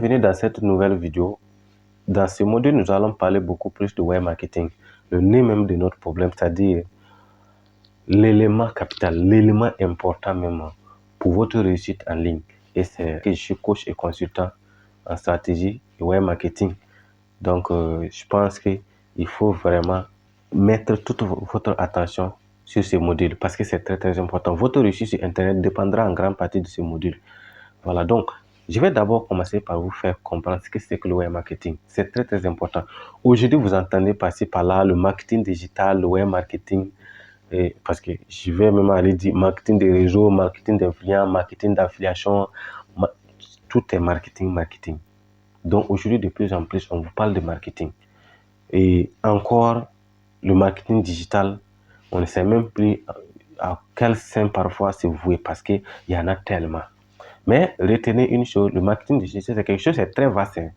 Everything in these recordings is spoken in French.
Bienvenue dans cette nouvelle vidéo. Dans ce module, nous allons parler beaucoup plus de web marketing, le nez même de notre problème, c'est-à-dire l'élément capital, l'élément important même pour votre réussite en ligne. Et c'est que je suis coach et consultant en stratégie et web marketing. Donc, je pense qu'il faut vraiment mettre toute votre attention sur ce module parce que c'est très très important. Votre réussite sur Internet dépendra en grande partie de ce module. Voilà, donc, je vais d'abord commencer par vous faire comprendre ce que c'est que le web marketing. C'est très, très important. Aujourd'hui, vous entendez passer par là le marketing digital, le web marketing, parce que je vais même aller dire marketing des réseaux, marketing d'influence, marketing d'affiliation, tout est marketing, marketing. Donc, aujourd'hui, de plus en plus, on vous parle de marketing. Et encore, le marketing digital, on ne sait même plus à quel sein parfois se vouer parce qu'il y en a tellement. Mais retenez une chose, le marketing digital, c'est quelque chose, c'est très vaste. Hein.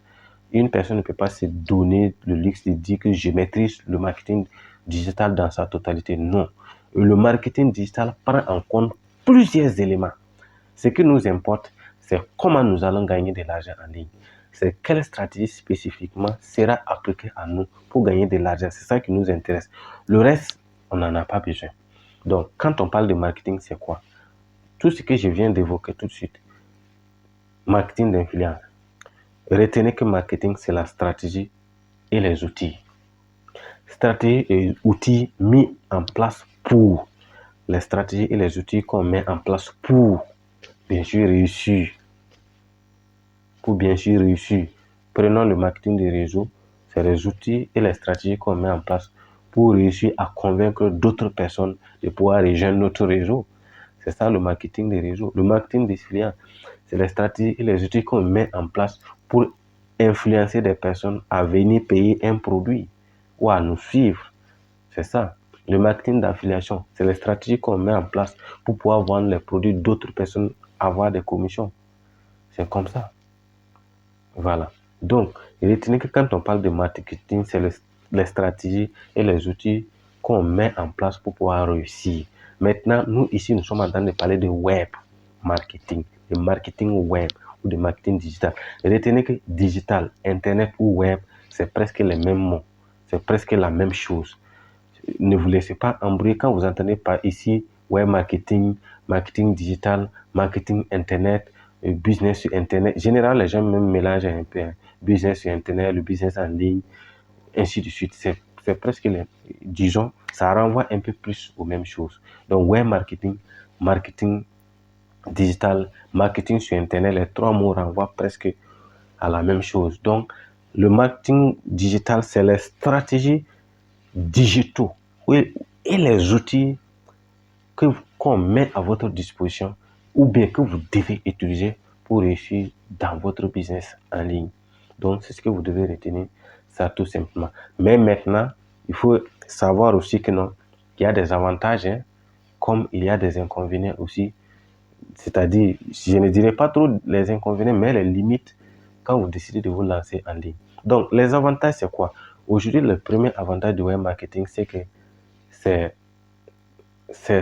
Une personne ne peut pas se donner le luxe de dire que je maîtrise le marketing digital dans sa totalité. Non. Le marketing digital prend en compte plusieurs éléments. Ce qui nous importe, c'est comment nous allons gagner de l'argent en ligne. C'est quelle stratégie spécifiquement sera appliquée à nous pour gagner de l'argent. C'est ça qui nous intéresse. Le reste, on n'en a pas besoin. Donc, quand on parle de marketing, c'est quoi? Tout ce que je viens d'évoquer tout de suite. Marketing d'influence. Retenez que marketing, c'est la stratégie et les outils. Stratégie et outils mis en place pour. Les stratégies et les outils qu'on met en place pour bien sûr réussir. Pour bien sûr réussir. Prenons le marketing des réseaux. C'est les outils et les stratégies qu'on met en place pour réussir à convaincre d'autres personnes de pouvoir rejoindre notre réseau. C'est ça le marketing des réseaux. Le marketing des clients, c'est les stratégies et les outils qu'on met en place pour influencer des personnes à venir payer un produit ou à nous suivre. C'est ça. Le marketing d'affiliation, c'est les stratégies qu'on met en place pour pouvoir vendre les produits d'autres personnes, avoir des commissions. C'est comme ça. Voilà. Donc, retenez que quand on parle de marketing, c'est les stratégies et les outils qu'on met en place pour pouvoir réussir. Maintenant, nous ici, nous sommes en train de parler de web marketing, de marketing web ou de marketing digital. Retenez que digital, internet ou web, c'est presque les mêmes mots. C'est presque la même chose. Ne vous laissez pas embrouiller quand vous entendez par ici web marketing, marketing digital, marketing internet, business sur internet. Généralement, les gens même mélangent un peu. Hein. Business sur internet, le business en ligne, ainsi de suite. C'est presque, disons, ça renvoie un peu plus aux mêmes choses. Donc, web marketing, marketing digital, marketing sur internet, les trois mots renvoient presque à la même chose. Donc, le marketing digital, c'est les stratégies digitaux et les outils qu'on met à votre disposition ou bien que vous devez utiliser pour réussir dans votre business en ligne. Donc, c'est ce que vous devez retenir, ça tout simplement. Mais maintenant, il faut savoir aussi que non, qu'il y a des avantages, hein, comme il y a des inconvénients aussi. C'est-à-dire, je ne dirais pas trop les inconvénients, mais les limites quand vous décidez de vous lancer en ligne. Donc, les avantages, c'est quoi? Aujourd'hui, le premier avantage du web marketing, c'est que c'est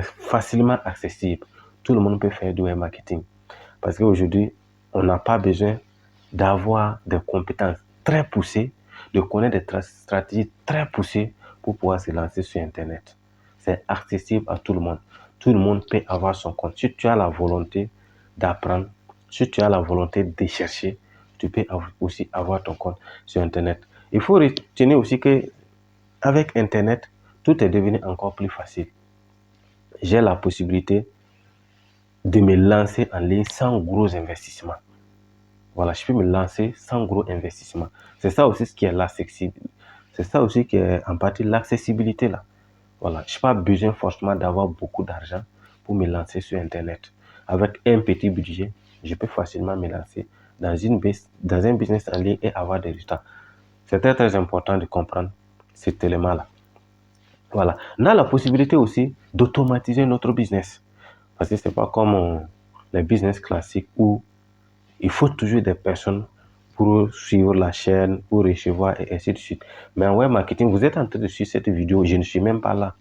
facilement accessible. Tout le monde peut faire du web marketing. Parce qu'aujourd'hui, on n'a pas besoin d'avoir des compétences très poussées, de connaître des stratégies très poussées pour pouvoir se lancer sur Internet. C'est accessible à tout le monde. Tout le monde peut avoir son compte. Si tu as la volonté d'apprendre, si tu as la volonté de chercher, tu peux aussi avoir ton compte sur Internet. Il faut retenir aussi que avec Internet, tout est devenu encore plus facile. J'ai la possibilité de me lancer en ligne sans gros investissement. Voilà, je peux me lancer sans gros investissement. C'est ça aussi ce qui est l'accessibilité. C'est ça aussi qui est en partie l'accessibilité là. Voilà, je n'ai pas besoin forcément d'avoir beaucoup d'argent pour me lancer sur Internet. Avec un petit budget, je peux facilement me lancer dans un business en ligne et avoir des résultats. C'est très très important de comprendre cet élément-là. Voilà. On a la possibilité aussi d'automatiser notre business. Parce que ce n'est pas comme les business classiques où il faut toujours des personnes pour suivre la chaîne, pour recevoir et ainsi de suite. Mais en web marketing, vous êtes en train de suivre cette vidéo, je ne suis même pas là,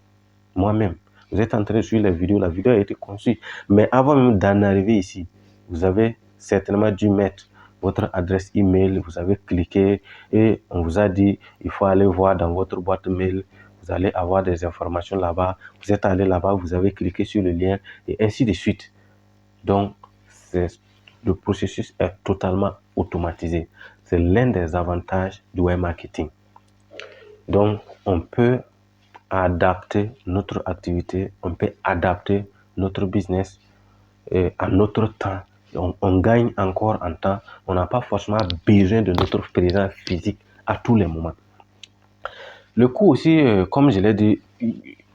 moi-même. Vous êtes en train de suivre la vidéo a été conçue. Mais avant même d'en arriver ici, vous avez certainement dû mettre votre adresse email, vous avez cliqué et on vous a dit il faut aller voir dans votre boîte mail, vous allez avoir des informations là-bas, vous êtes allé là-bas, vous avez cliqué sur le lien et ainsi de suite. Donc, le processus est totalement automatisé. C'est l'un des avantages du web marketing. Donc, on peut adapter notre activité, on peut adapter notre business à notre temps. On gagne encore en temps. On n'a pas forcément besoin de notre présence physique à tous les moments. Le coût aussi, comme je l'ai dit,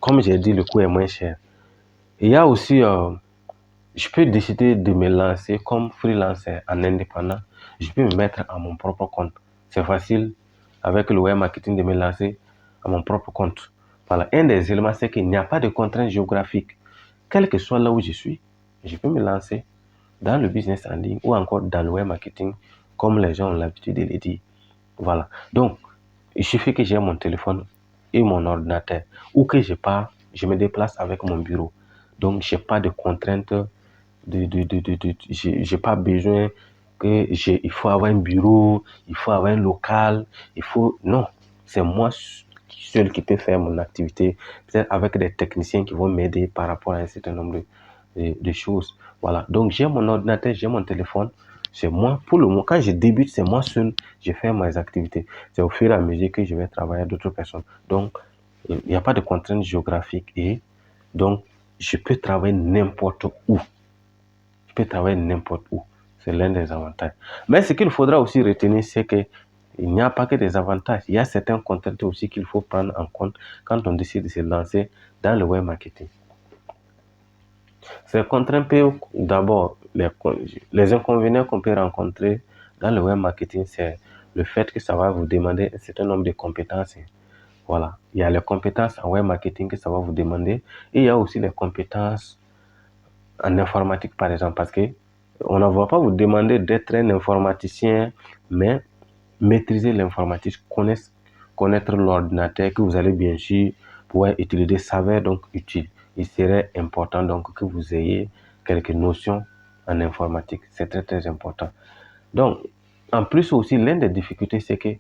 comme j'ai dit, le coût est moins cher. Il y a aussi, je peux décider de me lancer comme freelancer en indépendant. Je peux me mettre à mon propre compte. C'est facile avec le web marketing de me lancer à mon propre compte. Voilà. Un des éléments, c'est qu'il n'y a pas de contraintes géographiques. Quel que soit là où je suis, je peux me lancer dans le business en ligne ou encore dans le web marketing, comme les gens ont l'habitude de le dire. Voilà. Donc, il suffit que j'ai mon téléphone et mon ordinateur ou que je pars, je me déplace avec mon bureau. Donc, je n'ai pas de contraintes. J'ai pas besoin il faut avoir un bureau, il faut avoir un local, non, c'est moi seul qui peux faire mon activité, peut-être avec des techniciens qui vont m'aider par rapport à un certain nombre de choses. Voilà, donc j'ai mon ordinateur, j'ai mon téléphone, c'est moi, pour le moment, quand je débute, c'est moi seul, je fais mes activités. C'est au fur et à mesure que je vais travailler avec d'autres personnes. Donc, il n'y a pas de contraintes géographiques et donc, je peux travailler n'importe où. Je peux travailler n'importe où. C'est l'un des avantages. Mais ce qu'il faudra aussi retenir, c'est qu'il n'y a pas que des avantages. Il y a certaines contraintes aussi qu'il faut prendre en compte quand on décide de se lancer dans le web marketing. Ces contraintes peuvent d'abord, les inconvénients qu'on peut rencontrer dans le web marketing, c'est le fait que ça va vous demander un certain nombre de compétences. Voilà. Il y a les compétences en web marketing que ça va vous demander et il y a aussi les compétences en informatique, par exemple, parce que on ne va pas vous demander d'être un informaticien, mais maîtriser l'informatique, connaître l'ordinateur que vous allez bien sûr pouvoir utiliser, s'avère donc utile. Il serait important donc que vous ayez quelques notions en informatique. C'est très très important. Donc, en plus aussi, l'une des difficultés, c'est que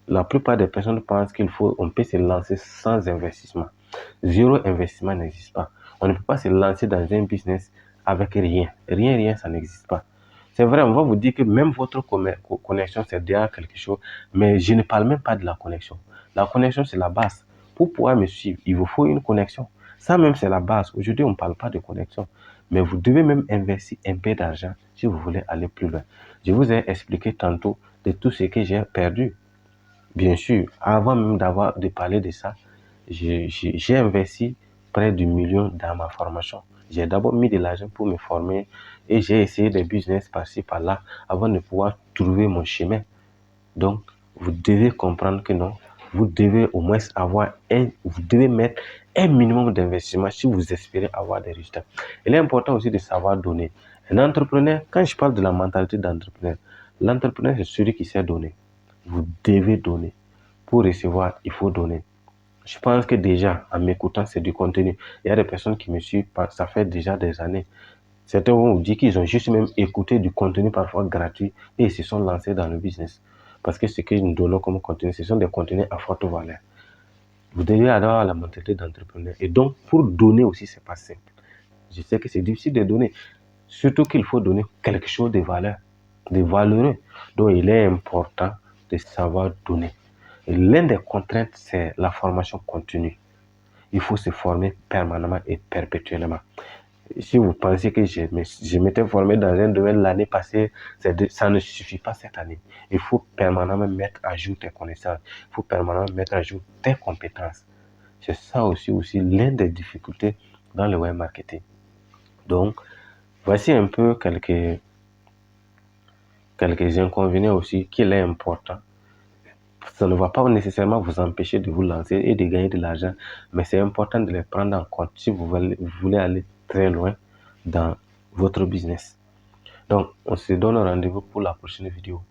la plupart des personnes pensent on peut se lancer sans investissement. Zéro investissement n'existe pas. On ne peut pas se lancer dans un business avec rien. Rien, ça n'existe pas. C'est vrai, on va vous dire que même votre connexion, c'est déjà quelque chose, mais je ne parle même pas de la connexion. La connexion, c'est la base. Pour pouvoir me suivre, il vous faut une connexion. Ça même, c'est la base. Aujourd'hui, on ne parle pas de connexion, mais vous devez même investir un peu d'argent si vous voulez aller plus loin. Je vous ai expliqué tantôt de tout ce que j'ai perdu. Bien sûr, avant même de parler de ça, j'ai investi près du million dans ma formation. J'ai d'abord mis de l'argent pour me former et j'ai essayé des business par-ci, par-là avant de pouvoir trouver mon chemin. Donc, vous devez comprendre que non, vous devez au moins vous devez mettre un minimum d'investissement si vous espérez avoir des résultats. Il est important aussi de savoir donner. Un entrepreneur, quand je parle de la mentalité d'entrepreneur, l'entrepreneur c'est celui qui sait donner. Vous devez donner. Pour recevoir, il faut donner. Je pense que déjà, en m'écoutant, c'est du contenu. Il y a des personnes qui me suivent, ça fait déjà des années. Certains vont vous dire qu'ils ont juste même écouté du contenu parfois gratuit et ils se sont lancés dans le business. Parce que ce que nous donnons comme contenu, ce sont des contenus à forte valeur. Vous devez avoir la mentalité d'entrepreneur. Et donc, pour donner aussi, c'est pas simple. Je sais que c'est difficile de donner. Surtout qu'il faut donner quelque chose de valeur, de valeureux. Donc, il est important de savoir donner. Et l'une des contraintes, c'est la formation continue. Il faut se former permanemment et perpétuellement. Si vous pensez que je m'étais formé dans un domaine l'année passée, ça ne suffit pas cette année. Il faut permanemment mettre à jour tes connaissances. Il faut permanemment mettre à jour tes compétences. C'est ça aussi l'une des difficultés dans le web marketing. Donc, voici un peu quelques inconvénients aussi qu'il est important. Ça ne va pas nécessairement vous empêcher de vous lancer et de gagner de l'argent, mais c'est important de les prendre en compte si vous voulez aller très loin dans votre business. Donc, on se donne rendez-vous pour la prochaine vidéo.